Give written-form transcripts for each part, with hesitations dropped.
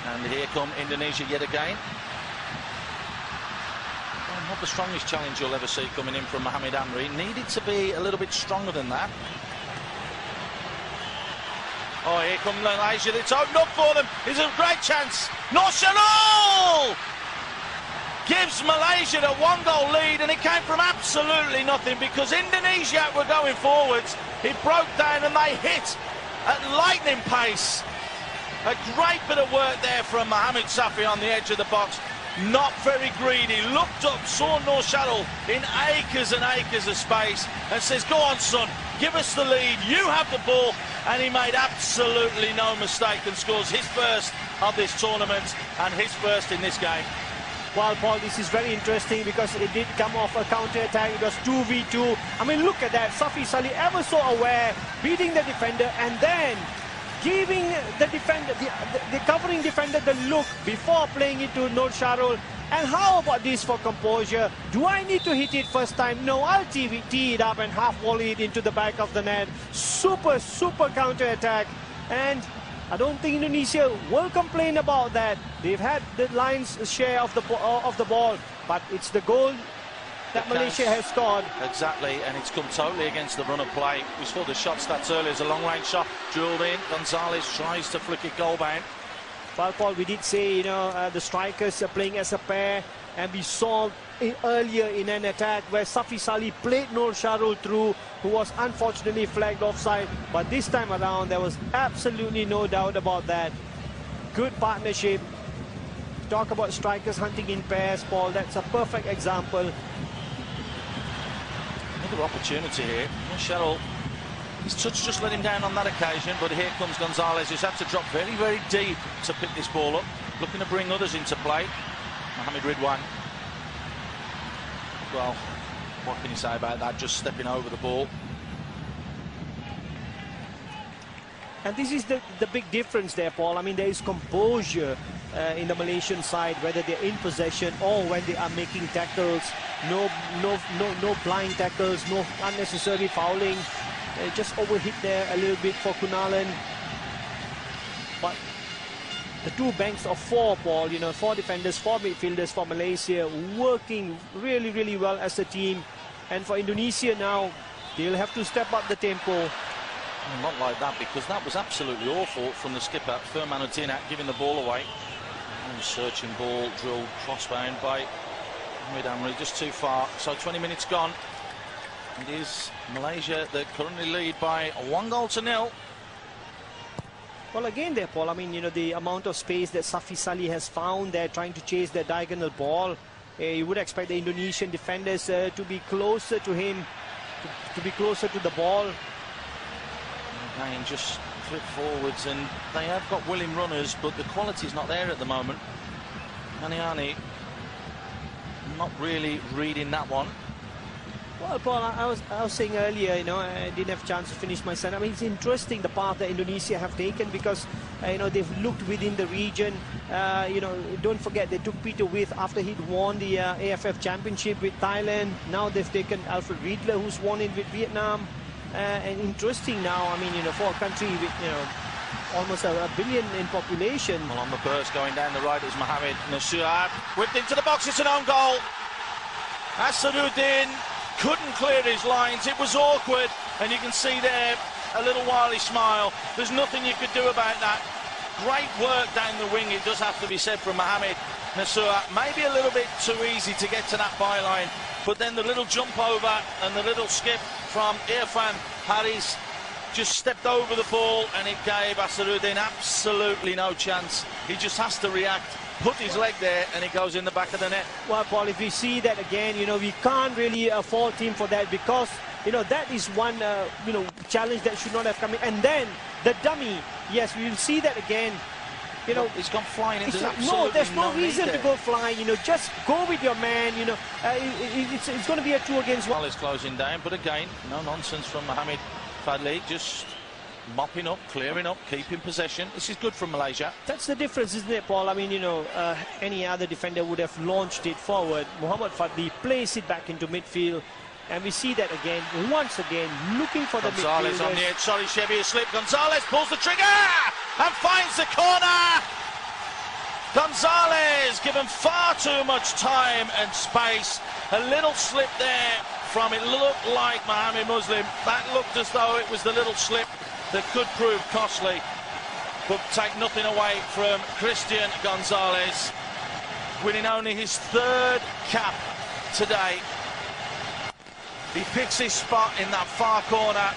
And here come Indonesia yet again. Well, not the strongest challenge you'll ever see coming in from Mohamed Amri. Needed to be a little bit stronger than that. Oh, here come Malaysia. It's opened up for them. It's a great chance. Nur Syarul gives Malaysia a 1-goal lead, and it came from absolutely nothing because Indonesia were going forwards. It broke down and they hit at lightning pace. A great bit of work there from Mohamed Safi on the edge of the box. Not very greedy. Looked up, saw Nur Syarul in acres and acres of space and says, go on, son, give us the lead. You have the ball. And he made absolutely no mistake and scores his first of this tournament and his first in this game. Well, Paul, this is very interesting because it did come off a counter-attack. It was 2v2. I mean, look at that. Safi Salih ever so aware, beating the defender and then giving the defender, the covering defender the look before playing it to Nur Syarul. And how about this for composure? Do I need to hit it first time? No, I'll tee it up and half volley it into the back of the net. Super counter-attack. And I don't think Indonesia will complain about that. They've had the lion's share of the ball, but it's the goal that Malaysia has scored. Exactly, and it's come totally against the run of play. We saw the shot stats earlier. It's a long-range shot drilled in. Gonzalez tries to flick it goal-bound. Well, Paul, we did say, the strikers are playing as a pair, and we saw earlier in an attack where Safi Salih played Nur Syarul through, who was unfortunately flagged offside. But this time around, there was absolutely no doubt about that. Good partnership. Talk about strikers hunting in pairs, Paul. That's a perfect example. Another opportunity here. Nur Syarul, his touch just let him down on that occasion, but here comes Gonzalez, who's had to drop very, very deep to pick this ball up, looking to bring others into play. Mohamed Ridwan. Well, what can you say about that? Just stepping over the ball. And this is the big difference there, Paul. I mean, there is composure in the Malaysian side, whether they're in possession or when they are making tackles. No blind tackles, no unnecessary fouling. Just overhit there a little bit for Kunalan. But the two banks of four, Paul, 4 defenders, 4 midfielders for Malaysia, working really, really well as a team. And for Indonesia now, they'll have to step up the tempo. Not like that, because that was absolutely awful from the skipper, Firman Utinat, giving the ball away. And searching ball, drilled crossbound by Mohamed Amri, just too far. So 20 minutes gone. It is Malaysia that currently lead by 1-0. Well, again there, Paul, I mean, the amount of space that Safi Salih has found there trying to chase the diagonal ball. You would expect the Indonesian defenders to be closer to him, to be closer to the ball. Again, just flip forwards, and they have got willing runners, but the quality's not there at the moment. Maniani not really reading that one. Well, Paul, I was saying earlier, I didn't have a chance to finish my sentence. I mean, it's interesting the path that Indonesia have taken because, they've looked within the region. Don't forget they took Peter With after he'd won the AFF Championship with Thailand. Now they've taken Alfred Riedler, who's won it with Vietnam. And interesting now, I mean, for a country with, almost a billion in population. Well, on the burst going down the right is Mohamed Nasuhat. Whipped into the box, it's an own goal. Asaduddin couldn't clear his lines. It was awkward, and you can see there a little wily smile. There's nothing you could do about that. Great work down the wing, it does have to be said, from Mohamed Nasuhat. Maybe a little bit too easy to get to that byline, but then the little jump over and the little skip from Irfan Haris just stepped over the ball, and it gave Asaduddin absolutely no chance. He just has to react, put his leg there, and it goes in the back of the net. Well, Paul, if we see that again, we can't really fault him for that because, that is one, challenge that should not have come in. And then the dummy, yes, we will see that again. He's gone flying into no, there's no reason to go flying. Just go with your man. It's going to be a 2 against 1. Well, it's closing down, but again, no nonsense from Mohamed Fadli, just mopping up, clearing up, keeping possession. This is good from Malaysia. That's the difference, isn't it, Paul? I mean, any other defender would have launched it forward. Mohamed Fadli plays it back into midfield. And we see that again, once again, looking for the midfielders. Gonzalez on the edge. Sorry, Chevy has slipped. Gonzalez pulls the trigger and finds the corner. Gonzalez given far too much time and space. A little slip there from, it looked like Mohamed Muslim. That looked as though it was the little slip that could prove costly, but take nothing away from Christian Gonzalez, winning only his third cap today. He picks his spot in that far corner,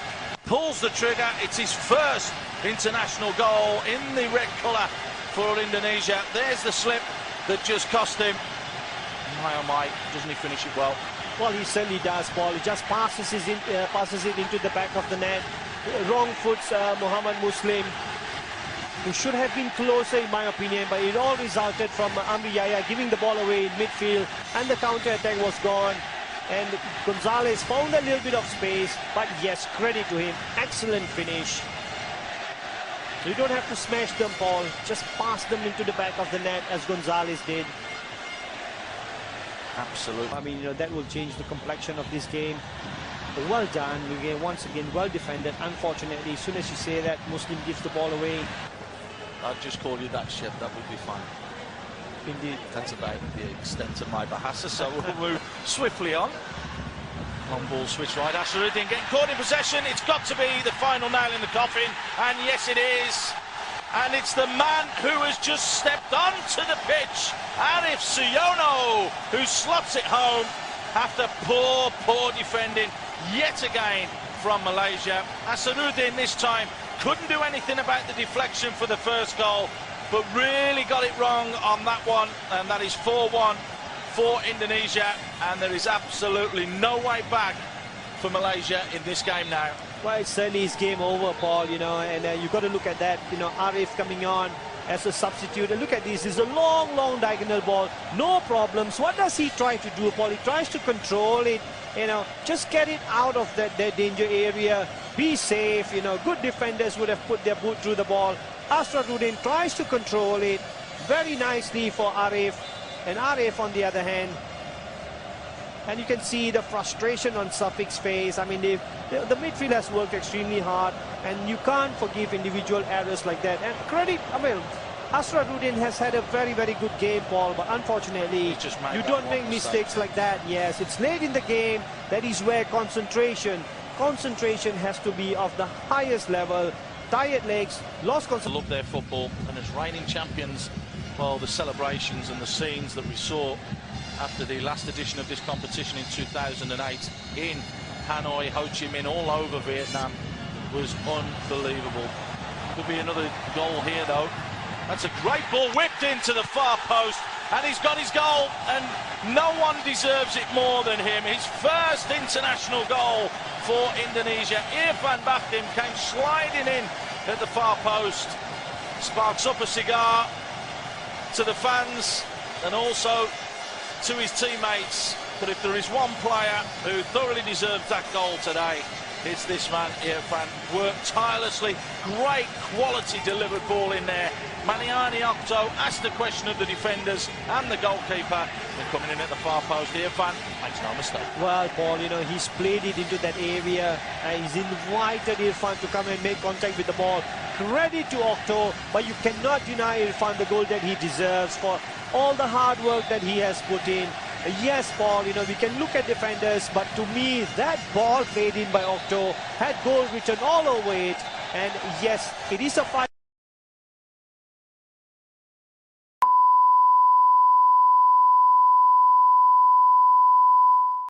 pulls the trigger. It's his first international goal in the red colour for Indonesia. There's the slip that just cost him. My oh my, doesn't he finish it well? Well, he certainly does, Paul. He just passes it into the back of the net. Wrong foots Mohamed Muslim, who should have been closer in my opinion, but it all resulted from Amri Yahya giving the ball away in midfield, and the counter-attack was gone. And Gonzalez found a little bit of space, but yes, credit to him. Excellent finish. You don't have to smash them, Paul. Just pass them into the back of the net as Gonzalez did. Absolutely. I mean, that will change the complexion of this game. But well done. Once again, well defended. Unfortunately, as soon as you say that, Muslim gives the ball away. I'd just call you that, Chef. That would be fine. Indeed. That's about the extent of my bahasa, so we'll move swiftly on. Long ball switch right. Asharuddin getting caught in possession. It's got to be the final nail in the coffin, and yes, it is. And it's the man who has just stepped onto the pitch, AFF Suzuki, who slots it home after poor defending yet again from Malaysia. Asharuddin this time couldn't do anything about the deflection for the first goal, but really got it wrong on that one, and that is 4-1 for Indonesia, and there is absolutely no way back for Malaysia in this game now. Well, it's certainly his game over, Paul, and you've got to look at that, AFF coming on as a substitute. And look at this, it's a long diagonal ball, no problems. What does he try to do, Paul? He tries to control it, just get it out of that danger area, be safe, good defenders would have put their boot through the ball. Asharuddin tries to control it very nicely for AFF, and AFF on the other hand, and you can see the frustration on Safiq's face. I mean, the midfield has worked extremely hard, and you can't forgive individual errors like that. And credit, Asharuddin has had a very good game, Paul, but unfortunately, you don't make mistakes like that. Yes, it's late in the game. That is where concentration has to be of the highest level. Tired legs, lost concentration. Love their football, and as reigning champions, well, the celebrations and the scenes that we saw after the last edition of this competition in 2008 in Hanoi, Ho Chi Minh, all over Vietnam, was unbelievable. Could be another goal here though. That's a great ball whipped into the far post, and he's got his goal, and no one deserves it more than him. His first international goal for Indonesia. Irfan Bahdim came sliding in at the far post, sparks up a cigar to the fans and also to his teammates. But if there is one player who thoroughly deserves that goal today, it's this man, Irfan. Worked tirelessly, great quality delivered ball in there. Maniani Octo asked the question of the defenders and the goalkeeper, and coming in at the far post, Irfan makes no mistake. Well, Paul, he's played it into that area, and he's invited Irfan to come and make contact with the ball. Credit to Octo, but you cannot deny Irfan the goal that he deserves for all the hard work that he has put in. Yes, Paul, we can look at defenders, but to me, that ball played in by Octo had goal written all over it. And yes, it is a fight.